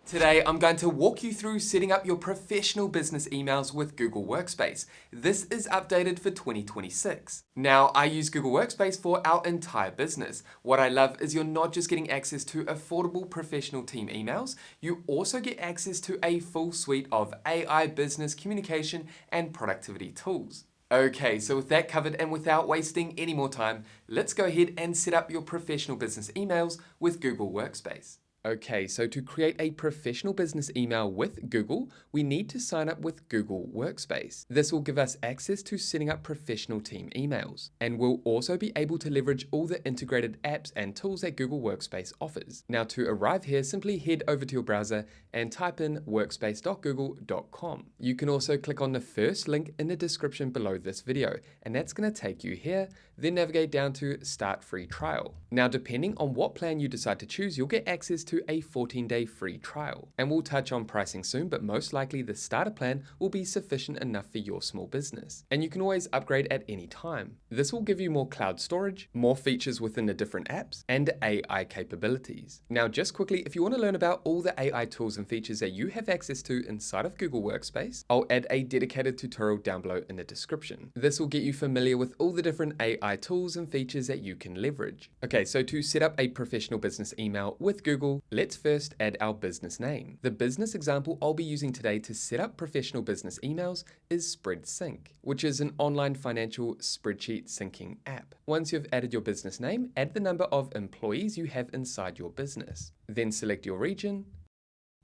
Today, I'm going to walk you through setting up your professional business emails with Google Workspace. This is updated for 2026. Now, I use Google Workspace for our entire business. What I love is you're not just getting access to affordable professional team emails, you also get access to a full suite of AI business communication and productivity tools. Okay, so with that covered and without wasting any more time, let's go ahead and set up your professional business emails with Google Workspace. Okay, so to create a professional business email with Google, we need to sign up with Google Workspace. This will give us access to setting up professional team emails, and we'll also be able to leverage all the integrated apps and tools that Google Workspace offers. Now to arrive here, simply head over to your browser and type in workspace.google.com. You can also click on the first link in the description below this video, and that's going to take you here, then navigate down to Start Free Trial. Now depending on what plan you decide to choose, you'll get access to a 14-day free trial. And we'll touch on pricing soon, but most likely the starter plan will be sufficient enough for your small business. And you can always upgrade at any time. This will give you more cloud storage, more features within the different apps, and AI capabilities. Now just quickly, if you want to learn about all the AI tools and features that you have access to inside of Google Workspace, I'll add a dedicated tutorial down below in the description. This will get you familiar with all the different AI tools and features that you can leverage. Okay, so to set up a professional business email with Google, let's first add our business name. The business example I'll be using today to set up professional business emails is SpreadSync, which is an online financial spreadsheet syncing app. Once you've added your business name, add the number of employees you have inside your business. Then select your region.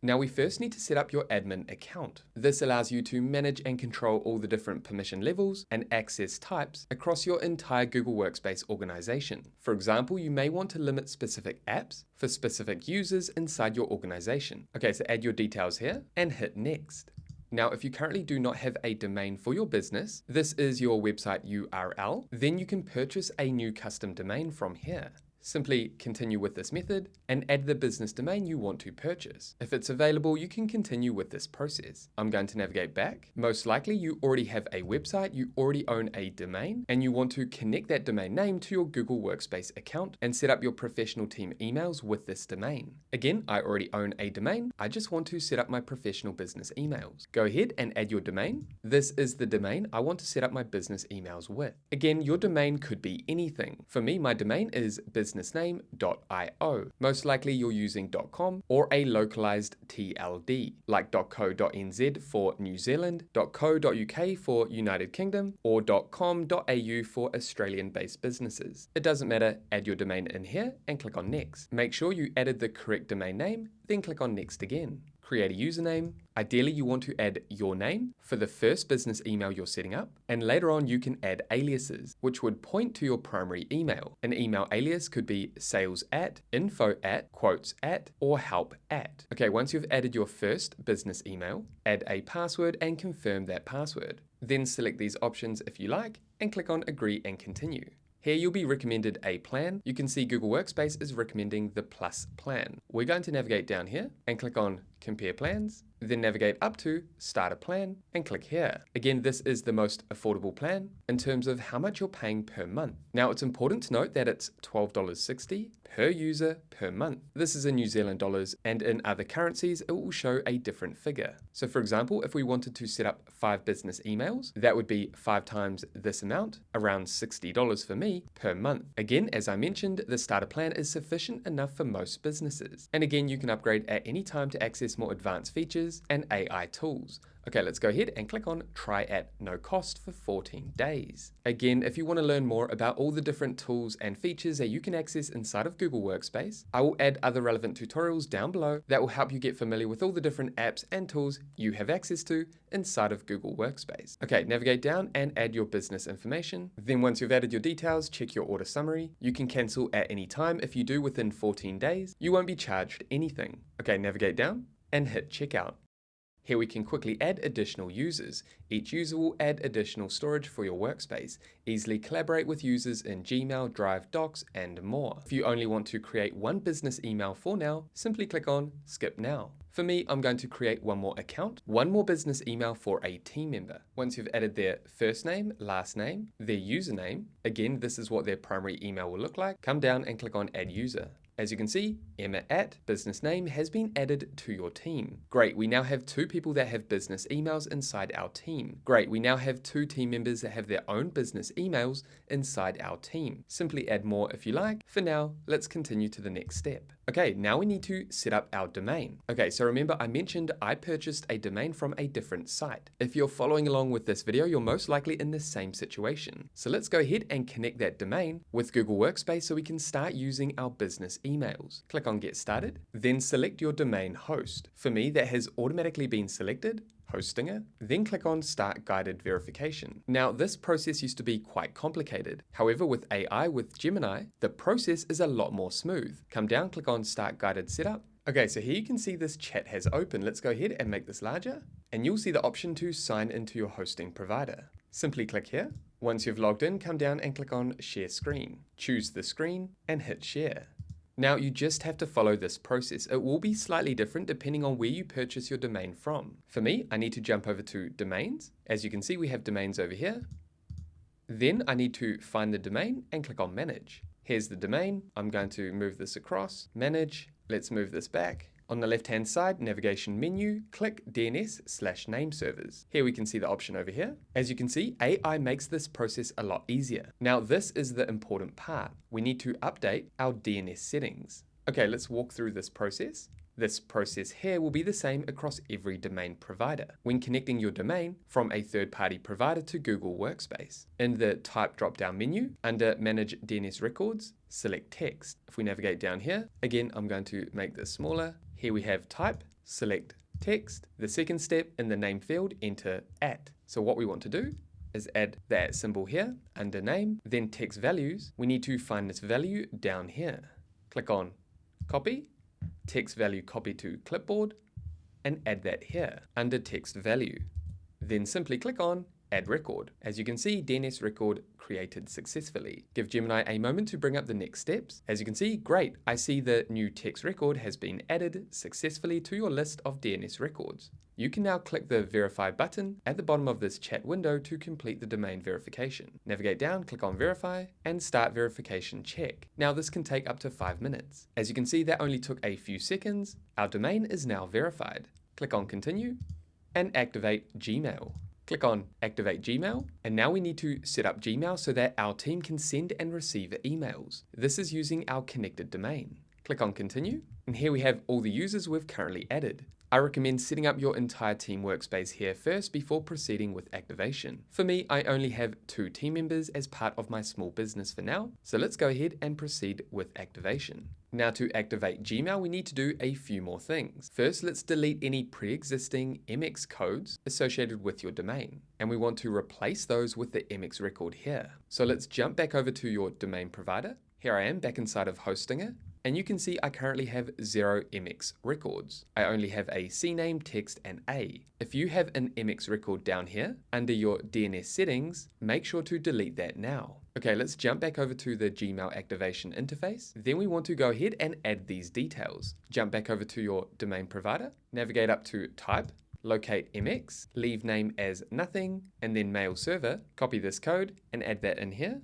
Now we first need to set up your admin account. This allows you to manage and control all the different permission levels and access types across your entire Google Workspace organization. For example, you may want to limit specific apps for specific users inside your organization. Okay, so add your details here and hit next. Now, if you currently do not have a domain for your business, this is your website URL, then you can purchase a new custom domain from here. Simply continue with this method and add the business domain you want to purchase. If it's available, you can continue with this process. I'm going to navigate back. Most likely you already have a website, you already own a domain, and you want to connect that domain name to your Google Workspace account and set up your professional team emails with this domain. Again, I already own a domain. I just want to set up my professional business emails. Go ahead and add your domain. This is the domain I want to set up my business emails with. Again, your domain could be anything. For me, my domain is businessname.io. Most likely you're using .com or a localized TLD like .co.nz for New Zealand, .co.uk for United Kingdom, or .com.au for Australian-based businesses. It doesn't matter, add your domain in here and click on next. Make sure you added the correct domain name, then click on next again. Create a username. Ideally, you want to add your name for the first business email you're setting up, and later on you can add aliases, which would point to your primary email. An email alias could be sales at, info at, quotes at, or help at. Okay, once you've added your first business email, add a password and confirm that password. Then select these options if you like, and click on agree and continue. Here you'll be recommended a plan. You can see Google Workspace is recommending the Plus plan. We're going to navigate down here and click on Compare Plans, then navigate up to Start a Plan and click here. Again, this is the most affordable plan in terms of how much you're paying per month. Now it's important to note that it's $12.60 per user per month. This is in New Zealand dollars, and in other currencies, it will show a different figure. So for example, if we wanted to set up 5 business emails, that would be 5 times this amount, around $60 for me per month. Again, as I mentioned, the starter plan is sufficient enough for most businesses. And again, you can upgrade at any time to access more advanced features and AI tools. Okay, let's go ahead and click on try at no cost for 14 days. Again, if you want to learn more about all the different tools and features that you can access inside of Google Workspace, I will add other relevant tutorials down below that will help you get familiar with all the different apps and tools you have access to inside of Google Workspace. Okay, navigate down and add your business information. Then once you've added your details, check your order summary. You can cancel at any time. If you do within 14 days, you won't be charged anything. Okay, navigate down and hit checkout. Here we can quickly add additional users. Each user will add additional storage for your workspace, easily collaborate with users in Gmail, Drive, Docs, and more. If you only want to create one business email for now, simply click on Skip Now. For me, I'm going to create one more account, one more business email for a team member. Once you've added their first name, last name, their username, again, this is what their primary email will look like, come down and click on Add User. As you can see, Emma at business name has been added to your team. Great, we now have 2 people that have business emails inside our team. Great, we now have 2 team members that have their own business emails inside our team. Simply add more if you like. For now, let's continue to the next step. Okay, now we need to set up our domain. Okay, so remember I mentioned I purchased a domain from a different site. If you're following along with this video, you're most likely in the same situation. So let's go ahead and connect that domain with Google Workspace so we can start using our business emails. Click on Get Started, then select your domain host. For me, that has automatically been selected. Hostinger, then click on Start Guided Verification. Now, this process used to be quite complicated. However, with AI with Gemini, the process is a lot more smooth. Come down, click on Start Guided Setup. Okay, so here you can see this chat has opened. Let's go ahead and make this larger. And you'll see the option to sign into your hosting provider. Simply click here. Once you've logged in, come down and click on Share Screen. Choose the screen and hit Share. Now you just have to follow this process. It will be slightly different depending on where you purchase your domain from. For me, I need to jump over to Domains. As you can see, we have domains over here. Then I need to find the domain and click on Manage. Here's the domain. I'm going to move this across, Manage. Let's move this back. On the left-hand side, navigation menu, click DNS/name servers. Here we can see the option over here. As you can see, AI makes this process a lot easier. Now, this is the important part. We need to update our DNS settings. Okay, let's walk through this process. This process here will be the same across every domain provider when connecting your domain from a third-party provider to Google Workspace. In the Type drop-down menu, under Manage DNS Records, select Text. If we navigate down here, again, I'm going to make this smaller. Here we have Type, select Text. The second step in the name field, enter @ So what we want to do is add the @ symbol here under name, then text values. We need to find this value down here. Click on Copy, text value copy to clipboard, and add that here under text value. Then simply click on Add Record. As you can see, DNS record created successfully. Give Gemini a moment to bring up the next steps. As you can see, great, I see the new text record has been added successfully to your list of DNS records. You can now click the Verify button at the bottom of this chat window to complete the domain verification. Navigate down, click on Verify, and start verification check. Now this can take up to 5 minutes. As you can see, that only took a few seconds. Our domain is now verified. Click on Continue, and activate Gmail. Click on Activate Gmail, and now we need to set up Gmail so that our team can send and receive emails. This is using our connected domain. Click on Continue, and here we have all the users we've currently added. I recommend setting up your entire team workspace here first before proceeding with activation. For me, I only have 2 team members as part of my small business for now, so let's go ahead and proceed with activation. Now to activate Gmail, we need to do a few more things. First, let's delete any pre-existing MX codes associated with your domain, and we want to replace those with the MX record here. So let's jump back over to your domain provider. Here I am back inside of Hostinger. And you can see I currently have 0 MX records. I only have a CNAME, text, and A. If you have an MX record down here under your DNS settings, make sure to delete that now. Okay, let's jump back over to the Gmail activation interface. Then we want to go ahead and add these details. Jump back over to your domain provider, navigate up to Type, locate MX, leave name as nothing, and then mail server. Copy this code and add that in here.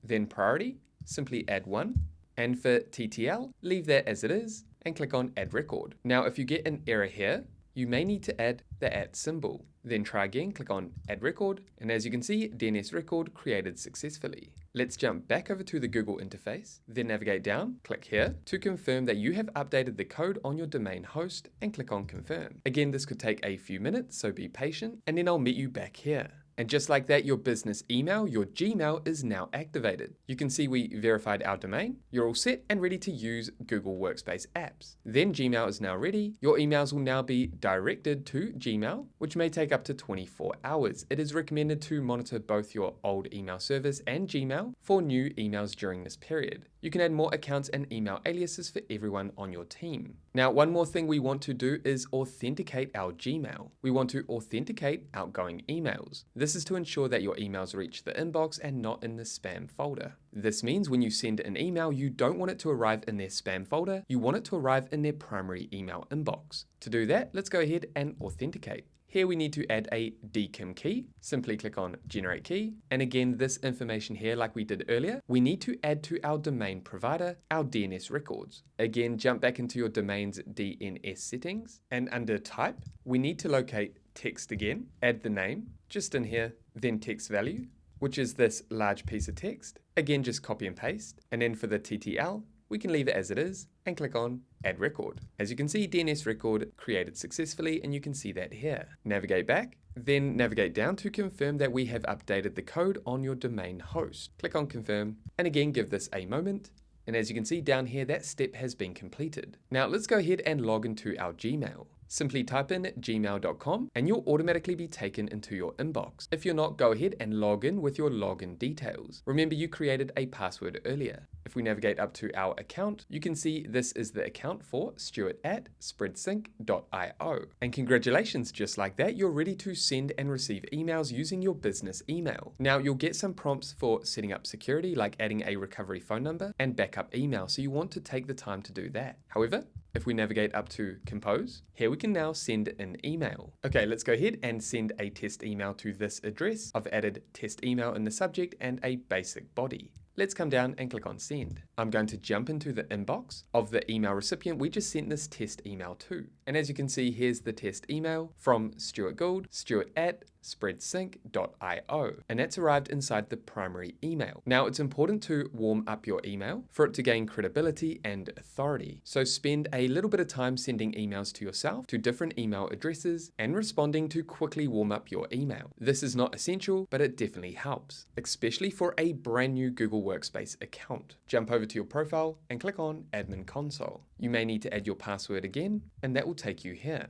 Then priority, simply add 1. And for TTL, leave that as it is and click on Add Record. Now, if you get an error here, you may need to add the @ symbol. Then try again, click on Add Record, and as you can see, DNS record created successfully. Let's jump back over to the Google interface, then navigate down, click here to confirm that you have updated the code on your domain host and click on Confirm. Again, this could take a few minutes, so be patient, and then I'll meet you back here. And just like that, your business email, your Gmail, is now activated. You can see we verified our domain. You're all set and ready to use Google Workspace apps. Then Gmail is now ready. Your emails will now be directed to Gmail, which may take up to 24 hours. It is recommended to monitor both your old email service and Gmail for new emails during this period. You can add more accounts and email aliases for everyone on your team. Now, one more thing we want to do is authenticate our Gmail. We want to authenticate outgoing emails. This is to ensure that your emails reach the inbox and not in the spam folder. This means when you send an email, you don't want it to arrive in their spam folder. You want it to arrive in their primary email inbox. To do that, let's go ahead and authenticate. Here we need to add a DKIM key. Simply click on Generate Key. And again, this information here, like we did earlier, we need to add to our domain provider, our DNS records. Again, jump back into your domain's DNS settings, and under Type, we need to locate text again, add the name, just in here, then text value, which is this large piece of text. Again, just copy and paste. And then for the TTL, we can leave it as it is and click on Add Record. As you can see, DNS record created successfully, and you can see that here. Navigate back, then navigate down to confirm that we have updated the code on your domain host. Click on Confirm, and again, give this a moment. And as you can see down here, that step has been completed. Now let's go ahead and log into our Gmail. Simply type in gmail.com and you'll automatically be taken into your inbox. If you're not, go ahead and log in with your login details. Remember, you created a password earlier. If we navigate up to our account, you can see this is the account for Stewart at spreadsync.io. And congratulations, just like that, you're ready to send and receive emails using your business email. Now you'll get some prompts for setting up security, like adding a recovery phone number and backup email. So you want to take the time to do that. However, if we navigate up to Compose, here we can now send an email. Okay, let's go ahead and send a test email to this address. I've added test email in the subject and a basic body. Let's come down and click on send. I'm going to jump into the inbox of the email recipient we just sent this test email to. And as you can see, here's the test email from Stewart Gauld, Stewart at spreadsync.io. And that's arrived inside the primary email. Now it's important to warm up your email for it to gain credibility and authority. So spend a little bit of time sending emails to yourself to different email addresses and responding to quickly warm up your email. This is not essential, but it definitely helps, especially for a brand new Google Workspace account. Jump over to your profile and click on Admin Console. You may need to add your password again, and that will take you here.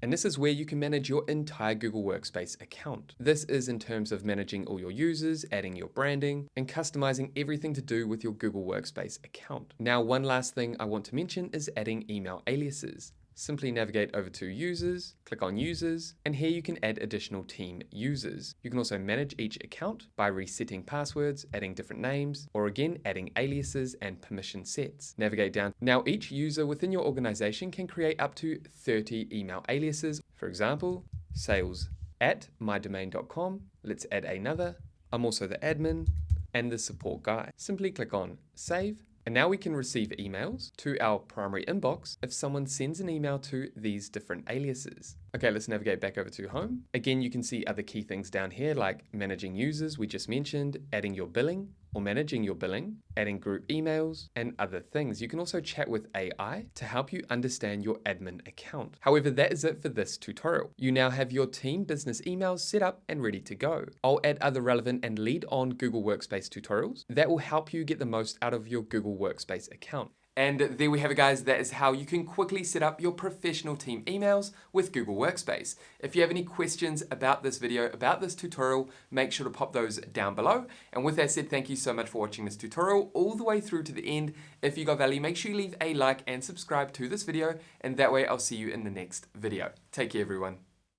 And this is where you can manage your entire Google Workspace account. This is in terms of managing all your users, adding your branding, and customizing everything to do with your Google Workspace account. Now, one last thing I want to mention is adding email aliases. Simply navigate over to Users, click on Users, and here you can add additional team users. You can also manage each account by resetting passwords, adding different names, or again, adding aliases and permission sets. Navigate down. Now, each user within your organization can create up to 30 email aliases. For example, sales@mydomain.com. Let's add another. I'm also the admin and the support guy. Simply click on Save. And now we can receive emails to our primary inbox if someone sends an email to these different aliases. Okay, let's navigate back over to Home. Again, you can see other key things down here like managing users, we just mentioned, adding your billing or managing your billing, adding group emails, and other things. You can also chat with AI to help you understand your admin account. However, that is it for this tutorial. You now have your team business emails set up and ready to go. I'll add other relevant and lead on Google Workspace tutorials that will help you get the most out of your Google Workspace account. And there we have it, guys. That is how you can quickly set up your professional team emails with Google Workspace. If you have any questions about this video, about this tutorial, make sure to pop those down below. And with that said, thank you so much for watching this tutorial all the way through to the end. If you got value, make sure you leave a like and subscribe to this video, and that way I'll see you in the next video. Take care, everyone.